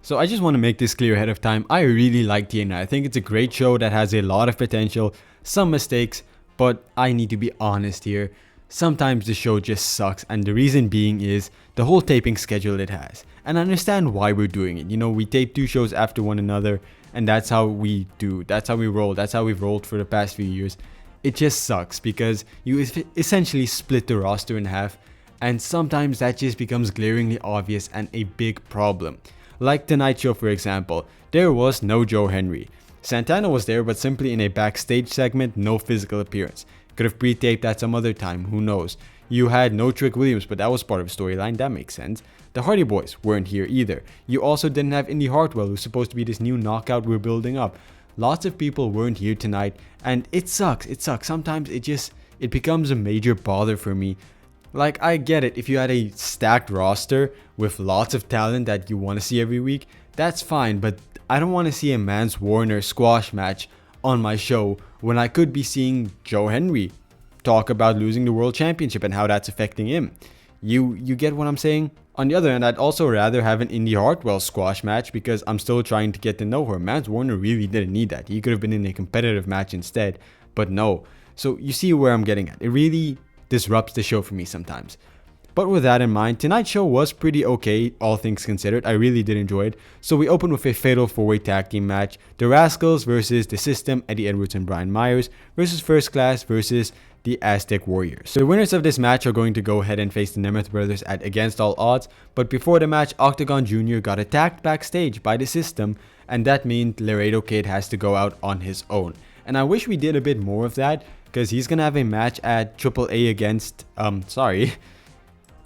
So I just want to make this clear ahead of time. I really like TNA. I think it's a great show that has a lot of potential, some mistakes, but I need to be honest here. Sometimes the show just sucks, and the reason being is the whole taping schedule it has. And I understand why we're doing it. You know, we tape 2 shows after one another, and that's how we do. That's how we roll. That's how we've rolled for the past few years. It just sucks because you essentially split the roster in half, and sometimes that just becomes glaringly obvious and a big problem. Like tonight's show, for example, there was no Joe Henry. Santino was there, but simply in a backstage segment, no physical appearance. Could have pre-taped at some other time, who knows. You had no Trick Williams, but that was part of the storyline, that makes sense. The Hardy Boys weren't here either. You also didn't have Indy Hartwell, who's supposed to be this new knockout we're building up. Lots of people weren't here tonight, and it sucks. Sometimes it becomes a major bother for me. Like, I get it, if you had a stacked roster with lots of talent that you want to see every week, that's fine, but I don't want to see a Mans Warner squash match on my show when I could be seeing Joe Henry talk about losing the world championship and how that's affecting him. You get what I'm saying? On the other hand, I'd also rather have an Indy Hartwell squash match because I'm still trying to get to know her. Mans Warner really didn't need that. He could have been in a competitive match instead, but no. So you see where I'm getting at. It really disrupts the show for me sometimes. But with that in mind, tonight's show was pretty okay, all things considered. I really did enjoy it. So we opened with a fatal 4-way tag team match. The Rascals versus The System, Eddie Edwards and Brian Myers, versus First Class versus the Aztec Warriors. So the winners of this match are going to go ahead and face the Nemeth brothers at Against All Odds. But before the match, Octagon Jr. got attacked backstage by The System, and that means Laredo Kid has to go out on his own. And I wish we did a bit more of that, because he's going to have a match at AAA against,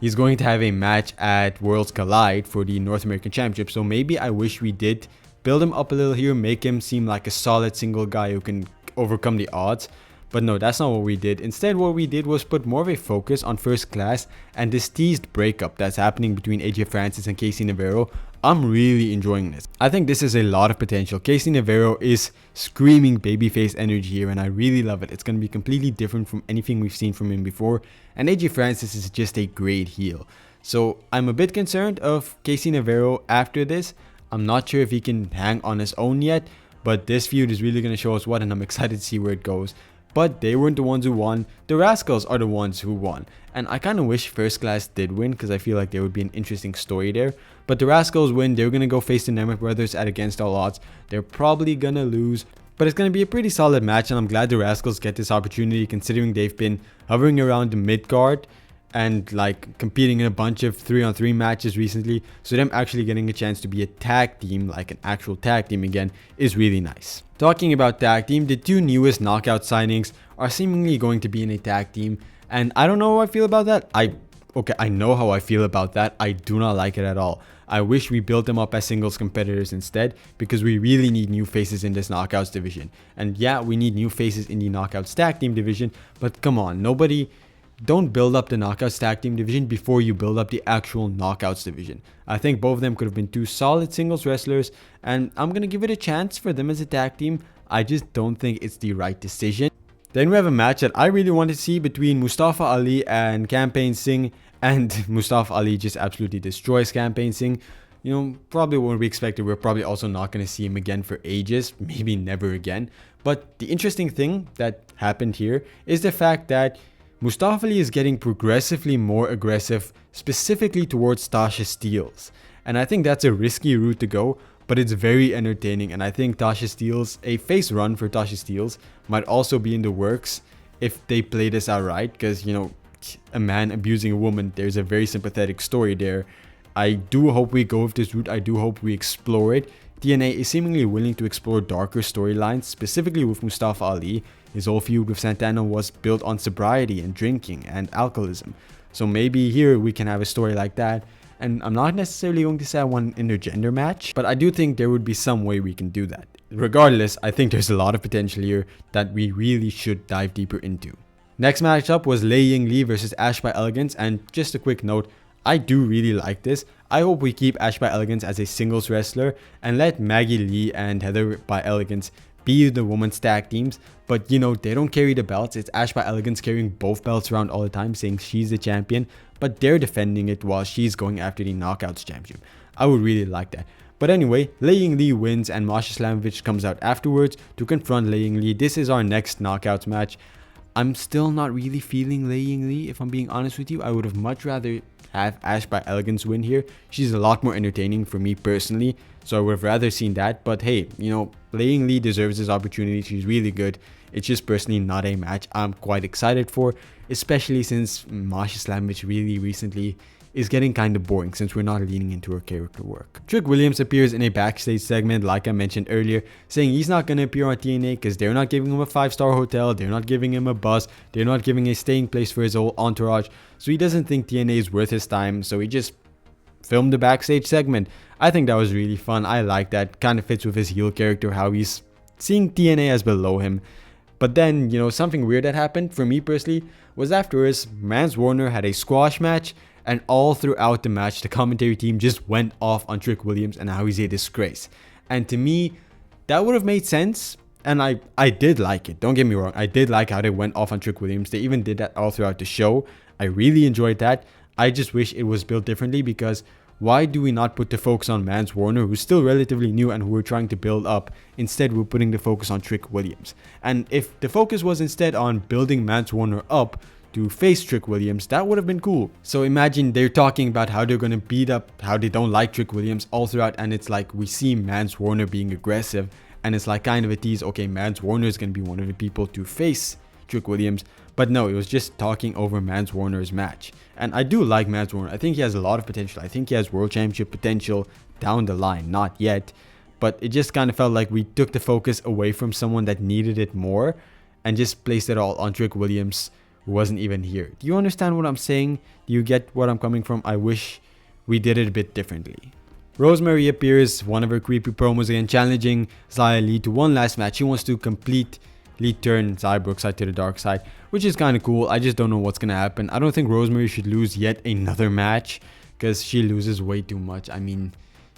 he's going to have a match at Worlds Collide for the North American Championship. So maybe I wish we did build him up a little here, make him seem like a solid single guy who can overcome the odds. But no, that's not what we did. Instead, what we did was put more of a focus on First Class and this teased breakup that's happening between AJ Francis and Casey Navarro. I'm really enjoying this. I think this is a lot of potential. Casey Navarro is screaming babyface energy here, and I really love it. It's going to be completely different from anything we've seen from him before, and AJ Francis is just a great heel. So I'm a bit concerned of Casey Navarro after this. I'm not sure if he can hang on his own yet, but this feud is really going to show us what, and I'm excited to see where it goes. But they weren't the ones who won. The Rascals are the ones who won. And I kind of wish First Class did win because I feel like there would be an interesting story there. But the Rascals win. They're going to go face the Nemeth brothers at Against All Odds. They're probably going to lose. But it's going to be a pretty solid match. And I'm glad the Rascals get this opportunity considering they've been hovering around the mid-card and like competing in a bunch of 3-on-3 matches recently. So them actually getting a chance to be a tag team, like an actual tag team again, is really nice. Talking about tag team, the 2 newest knockout signings are seemingly going to be in a tag team, and I don't know how I feel about that. I know how I feel about that. I do not like it at all. I wish we built them up as singles competitors instead, because we really need new faces in this knockouts division. And yeah, we need new faces in the knockouts tag team division, but come on, don't build up the knockouts tag team division before you build up the actual knockouts division. I think both of them could have been 2 solid singles wrestlers, and I'm going to give it a chance for them as a tag team. I just don't think it's the right decision. Then we have a match that I really want to see between Mustafa Ali and Campaign Singh, and Mustafa Ali just absolutely destroys Campaign Singh. You know, probably what we expected. We're probably also not going to see him again for ages, maybe never again. But the interesting thing that happened here is the fact that Mustafa Ali is getting progressively more aggressive, specifically towards Tasha Steelz. And I think that's a risky route to go, but it's very entertaining. And I think Tasha Steelz, a face run for Tasha Steelz, might also be in the works if they play this out right. Because, you know, a man abusing a woman, there's a very sympathetic story there. I do hope we go with this route. I do hope we explore it. TNA is seemingly willing to explore darker storylines, specifically with Mustafa Ali. His whole feud with Santino was built on sobriety and drinking and alcoholism. So maybe here we can have a story like that. And I'm not necessarily going to say I want an intergender match, but I do think there would be some way we can do that. Regardless, I think there's a lot of potential here that we really should dive deeper into. Next matchup was Lei Ying Lee versus Ash by Elegance, and just a quick note, I do really like this. I hope we keep Ash by Elegance as a singles wrestler and let Maggie Lee and Heather by Elegance be the women's tag teams. But you know, they don't carry the belts. It's Ash by Elegance carrying both belts around all the time, saying she's the champion, but they're defending it while she's going after the Knockouts championship. I would really like that. But anyway, Lei Yingli wins and Masha Slamovich comes out afterwards to confront Lei Yingli. This is our next knockouts match. I'm still not really feeling Lei Yingli, if I'm being honest with you. I would have much rather have Ash by Elegance win here. She's a lot more entertaining for me personally, so I would have rather seen that. But hey, you know, Lei Yingli deserves this opportunity. She's really good. It's just personally not a match I'm quite excited for, especially since Masha Slamovich really recently is getting kind of boring since we're not leaning into her character work. Trick Williams appears in a backstage segment like I mentioned earlier, saying he's not going to appear on TNA because they're not giving him a 5-star hotel, they're not giving him a bus, they're not giving a staying place for his whole entourage, so he doesn't think TNA is worth his time, so he just filmed the backstage segment. I think that was really fun. I like that. Kind of fits with his heel character, how he's seeing TNA as below him. But then, you know, something weird that happened for me personally was afterwards, Mance Warner had a squash match, and all throughout the match, the commentary team just went off on Trick Williams and how he's a disgrace. And to me, that would have made sense. And I did like it. Don't get me wrong. I did like how they went off on Trick Williams. They even did that all throughout the show. I really enjoyed that. I just wish it was built differently, because why do we not put the focus on Mance Warner, who's still relatively new and who we're trying to build up? Instead, we're putting the focus on Trick Williams. And if the focus was instead on building Mance Warner up to face Trick Williams, that would have been cool. So imagine they're talking about how they're going to beat up, how they don't like Trick Williams all throughout, and it's like we see Mance Warner being aggressive, and it's like kind of a tease, okay, Mance Warner is going to be one of the people to face Trick Williams. But no, it was just talking over Mance Warner's match. And I do like Mance Warner. I think he has a lot of potential. I think he has world championship potential down the line. Not yet. But it just kind of felt like we took the focus away from someone that needed it more and just placed it all on Trick Williams, who wasn't even here. Do you understand what I'm saying? Do you get what I'm coming from? I wish we did it a bit differently. Rosemary appears, one of her creepy promos again, challenging Xia Li to one last match. She wants to completely turn Xia Brookside to the dark side, which is kind of cool. I just don't know what's going to happen. I don't think Rosemary should lose yet another match, because she loses way too much. I mean,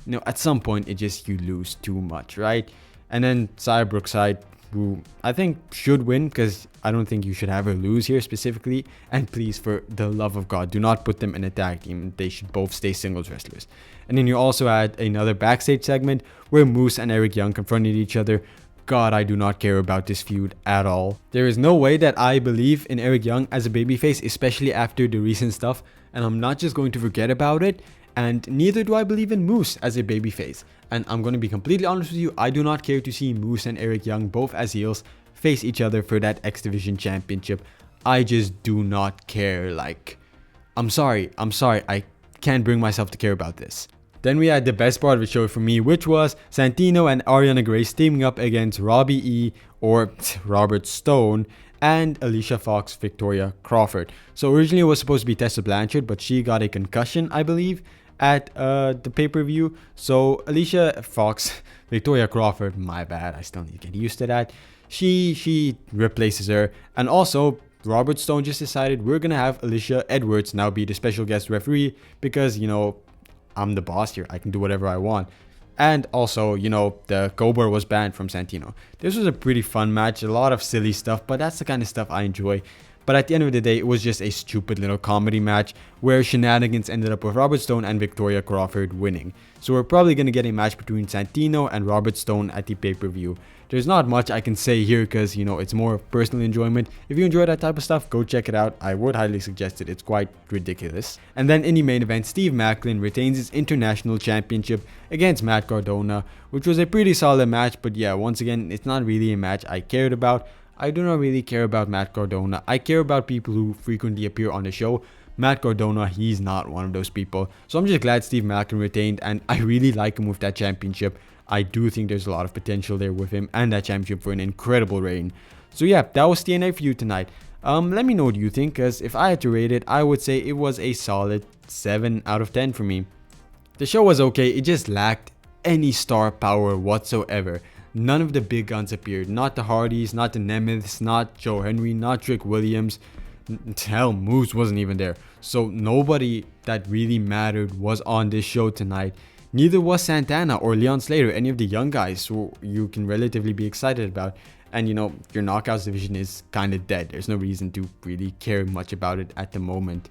you know, at some point, you lose too much, right? And then Xia Brookside, who I think should win, because I don't think you should have her lose here specifically. And please, for the love of God, do not put them in a tag team. They should both stay singles wrestlers. And then you also had another backstage segment where Moose and Eric Young confronted each other. God, I do not care about this feud at all. There is no way that I believe in Eric Young as a babyface, especially after the recent stuff, and I'm not just going to forget about it. And neither do I believe in Moose as a babyface. And I'm going to be completely honest with you, I do not care to see Moose and Eric Young, both as heels, face each other for that X Division championship. I just do not care. Like, I'm sorry, I can't bring myself to care about this. Then we had the best part of the show for me, which was Santino and Ariana Grace teaming up against Robbie E, or Robert Stone, and Alicia Fox Victoria Crawford. So originally it was supposed to be Tessa Blanchard, but she got a concussion, I believe, at the pay-per-view. So Alicia Fox Victoria Crawford, my bad, I still need to get used to that. She replaces her, and also Robert Stone just decided we're gonna have Alicia Edwards now be the special guest referee, because, you know, I'm the boss here. I can do whatever I want. And also, you know, the Cobra was banned from Santino. This was a pretty fun match. A lot of silly stuff, but that's the kind of stuff I enjoy. But at the end of the day, it was just a stupid little comedy match where shenanigans ended up with Robert Stone and Victoria Crawford winning. So we're probably going to get a match between Santino and Robert Stone at the pay-per-view. There's not much I can say here because, you know, it's more personal enjoyment. If you enjoy that type of stuff, go check it out. I would highly suggest it. It's quite ridiculous. And then in the main event, Steve Macklin retains his international championship against Matt Cardona, which was a pretty solid match. But yeah, once again, it's not really a match I cared about. I do not really care about Matt Cardona. I care about people who frequently appear on the show. Matt Cardona, he's not one of those people. So I'm just glad Steve Macklin retained, and I really like him with that championship. I do think there's a lot of potential there with him and that championship for an incredible reign. So yeah, that was TNA for you tonight. Let me know what you think, because if I had to rate it, I would say it was a solid 7 out of 10 for me. The show was okay, it just lacked any star power whatsoever. None of the big guns appeared. Not the Hardys, not the Nemeths, not Joe Henry, not Trick Williams. Hell, Moose wasn't even there. So nobody that really mattered was on this show tonight. Neither was Santana or Leon Slater, any of the young guys who you can relatively be excited about. And you know, your Knockouts division is kind of dead. There's no reason to really care much about it at the moment.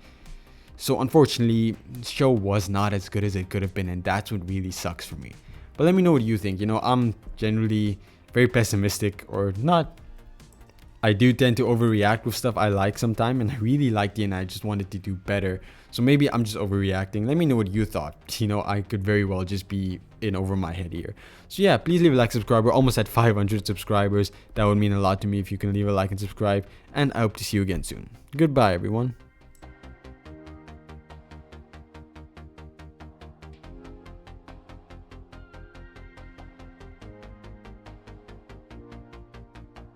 So unfortunately, the show was not as good as it could have been, and that's what really sucks for me. But let me know what you think. I'm generally very pessimistic, or not. I do tend to overreact with stuff I like sometimes, and I really liked it and I just wanted to do better. So maybe I'm just overreacting. Let me know what you thought. I could very well just be in over my head here. So yeah, please leave a like, subscribe. We're almost at 500 subscribers. That would mean a lot to me if you can leave a like and subscribe. And I hope to see you again soon. Goodbye, everyone.